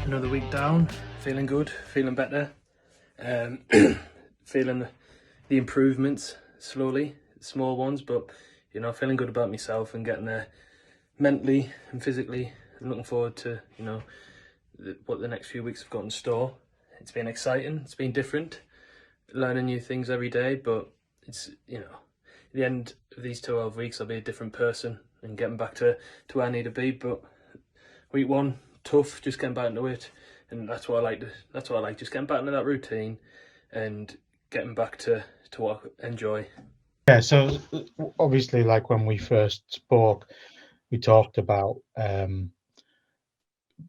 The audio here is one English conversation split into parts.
Another week down, feeling good, feeling better, feeling the improvements slowly, small ones, but you know, feeling good about myself and getting there mentally and physically. I'm looking forward to, you know, what the next few weeks have got in store. It's been exciting, it's been different, learning new things every day, but it's, you know, at the end of these 12 weeks I'll be a different person and getting back to where I need to be. But week one, tough, just getting back into it, and that's what I like, just getting back into that routine and getting back to what I enjoy. Yeah, so obviously, like when we first spoke, we talked about the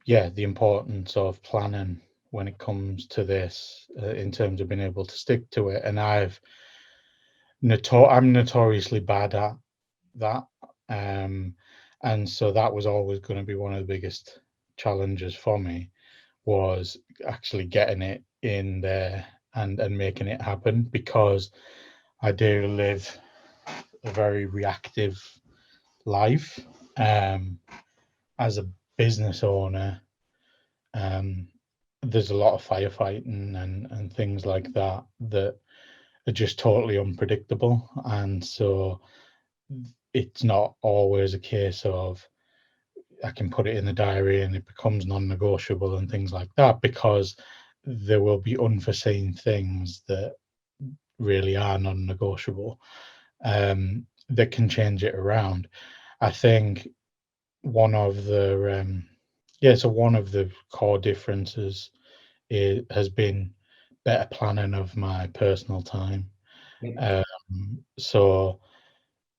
importance of planning when it comes to this, in terms of being able to stick to it. And I'm notoriously bad at that, and so that was always going to be one of the biggest challenges for me, was actually getting it in there and making it happen, because I do live a very reactive life. As a business owner, there's a lot of firefighting and things like that are just totally unpredictable, and so it's not always a case of I can put it in the diary and it becomes non-negotiable and things like that, because there will be unforeseen things that really are non-negotiable, that can change it around. I think one of the core differences has been better planning of my personal time. So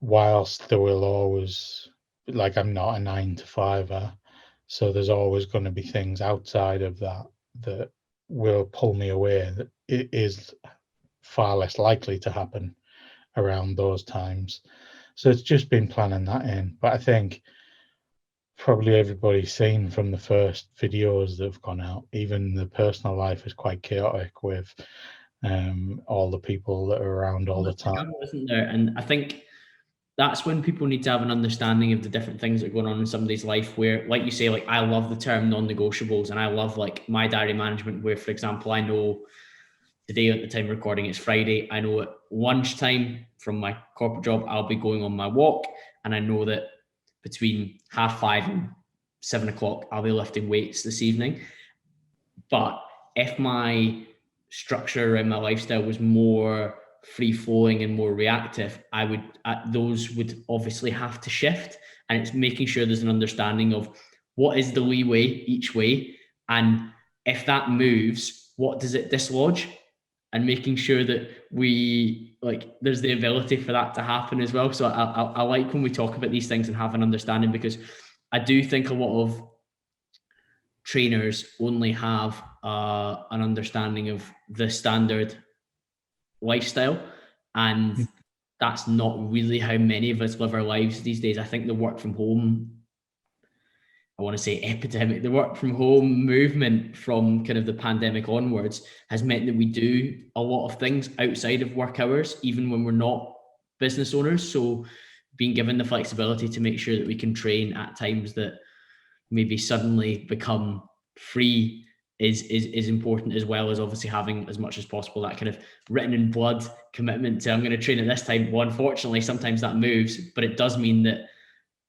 whilst there will always, like, I'm not a 9 to 5er, so there's always going to be things outside of that that will pull me away, that it is far less likely to happen around those times. So it's just been planning that in. But I think probably everybody's seen from the first videos that have gone out, even the personal life is quite chaotic with all the people that are around all the time. Isn't there? And I think that's when people need to have an understanding of the different things that are going on in somebody's life, where, like you say, like, I love the term non-negotiables, and I love, like, my diary management, where, for example, I know today at the time of recording it's Friday. I know at lunchtime from my corporate job I'll be going on my walk, and I know that between 5:30 and 7:00 I'll be lifting weights this evening. But if my structure around my lifestyle was more free flowing and more reactive, those would obviously have to shift. And it's making sure there's an understanding of what is the leeway each way, and if that moves, what does it dislodge, and making sure that there's the ability for that to happen as well. So I like when we talk about these things and have an understanding, because I do think a lot of trainers only have an understanding of the standard lifestyle, and that's not really how many of us live our lives these days. I think the work from home, I want to say epidemic, the work from home movement from kind of the pandemic onwards has meant that we do a lot of things outside of work hours, even when we're not business owners. So being given the flexibility to make sure that we can train at times that maybe suddenly become free is important, as well as obviously having as much as possible that kind of written in blood commitment to, I'm going to train at this time. Well, unfortunately, sometimes that moves, but it does mean that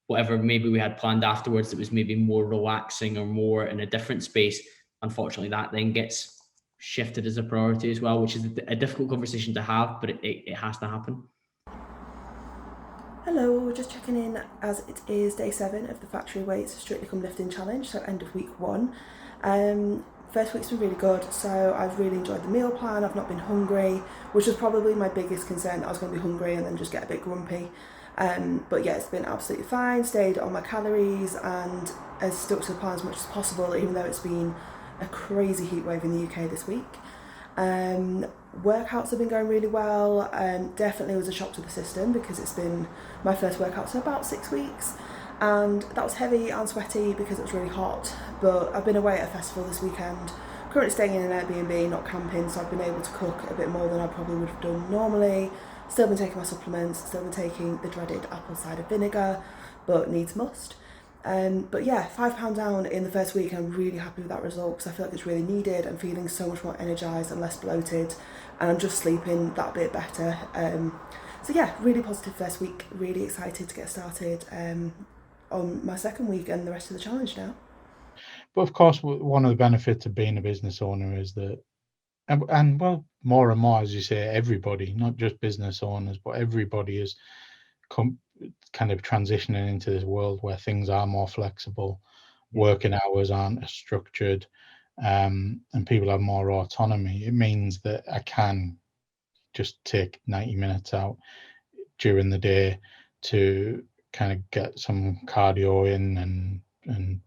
whatever maybe we had planned afterwards that was maybe more relaxing or more in a different space, unfortunately that then gets shifted as a priority as well, which is a difficult conversation to have, but it has to happen. Hello, we're just checking in as it is day 7 of the Factory Weights Strictly Come Lifting Challenge, so end of week 1. first week's been really good, so I've really enjoyed the meal plan. I've not been hungry, which was probably my biggest concern, that I was going to be hungry and then just get a bit grumpy. But yeah, it's been absolutely fine, stayed on my calories and has stuck to the plan as much as possible, even though it's been a crazy heat wave in the UK this week. Workouts have been going really well. Definitely was a shock to the system because it's been my first workout in about 6 weeks, and that was heavy and sweaty because it was really hot. But I've been away at a festival this weekend, currently staying in an Airbnb, not camping, so I've been able to cook a bit more than I probably would have done normally. Still been taking my supplements, still been taking the dreaded apple cider vinegar, but needs must. But yeah, £5 down in the first week, and I'm really happy with that result because I feel like it's really needed. I'm feeling so much more energised and less bloated, and I'm just sleeping that bit better. So yeah, really positive first week, really excited to get started on my second week and the rest of the challenge now. But of course, one of the benefits of being a business owner is that, and well, more and more, as you say, everybody, not just business owners, but everybody is kind of transitioning into this world where things are more flexible, working hours aren't as structured, and people have more autonomy. It means that I can just take 90 minutes out during the day to kind of get some cardio in and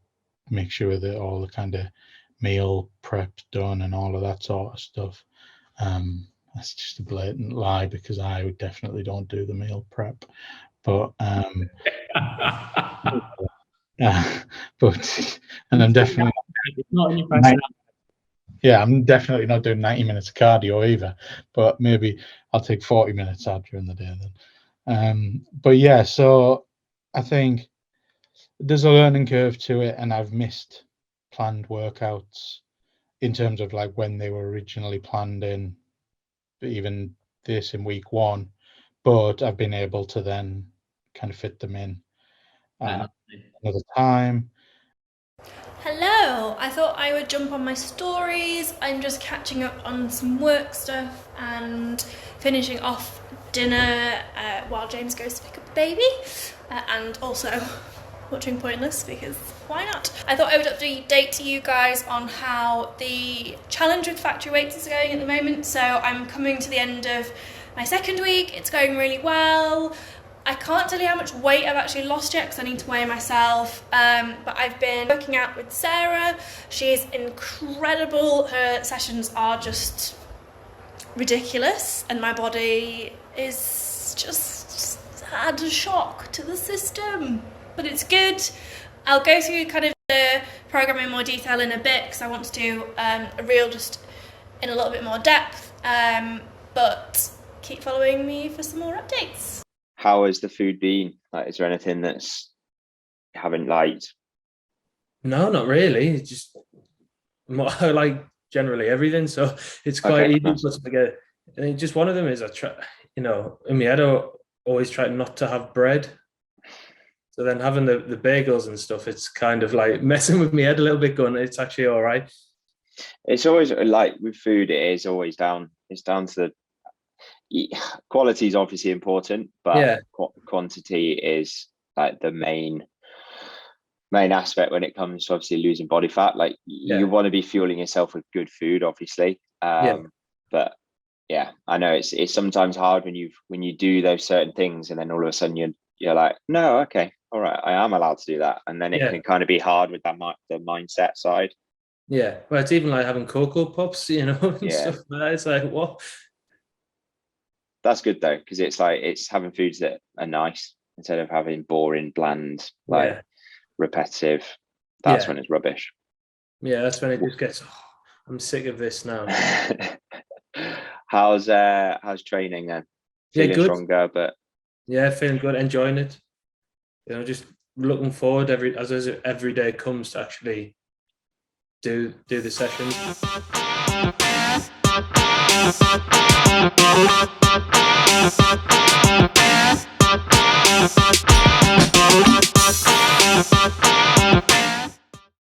make sure that all the kind of meal prep's done and all of that sort of stuff. That's just a blatant lie because I definitely don't do the meal prep, but but and I'm definitely not in your personality. Yeah, I'm definitely not doing 90 minutes of cardio either, but maybe I'll take 40 minutes out during the day then. But yeah, so I think there's a learning curve to it, and I've missed planned workouts in terms of like when they were originally planned in, even this in week 1, but I've been able to then kind of fit them in another time. Hello, I thought I would jump on my stories. I'm just catching up on some work stuff and finishing off dinner while James goes to pick up the baby, and also watching Pointless because why not? I thought I would update to you guys on how the challenge with factory weights is going at the moment. So I'm coming to the end of my second week. It's going really well. I can't tell you how much weight I've actually lost yet because I need to weigh myself, but I've been working out with Sarah. She's incredible. Her sessions are just ridiculous, and my body is just had a shock to the system, but it's good. I'll go through kind of the program in more detail in a bit because I want to do a reel just in a little bit more depth, but keep following me for some more updates. How has the food been? Like, is there anything that's you haven't liked? No, not really. It's just more like generally everything. So it's quite easy to put together. And just one of them is I try, in my head I always try not to have bread. So then having the bagels and stuff, it's kind of like messing with my head a little bit, going, it's actually all right. It's always like with food, it is always down. It's down to the quality is obviously important, but quantity is like the main aspect when it comes to obviously losing body fat. Like you want to be fueling yourself with good food, obviously. But yeah, I know it's sometimes hard when you do those certain things, and then all of a sudden you're like, no, okay, all right, I am allowed to do that, and then it can kind of be hard with that the mindset side. Yeah, well, it's even like having Coco Pops, and stuff like that. It's like, what? That's good though, because it's like it's having foods that are nice instead of having boring, bland, repetitive. That's when it's rubbish. Yeah, that's when it just gets. Oh, I'm sick of this now. How's training then? Feeling good. Stronger, but feeling good, enjoying it. Just looking forward as every day comes to actually do the sessions.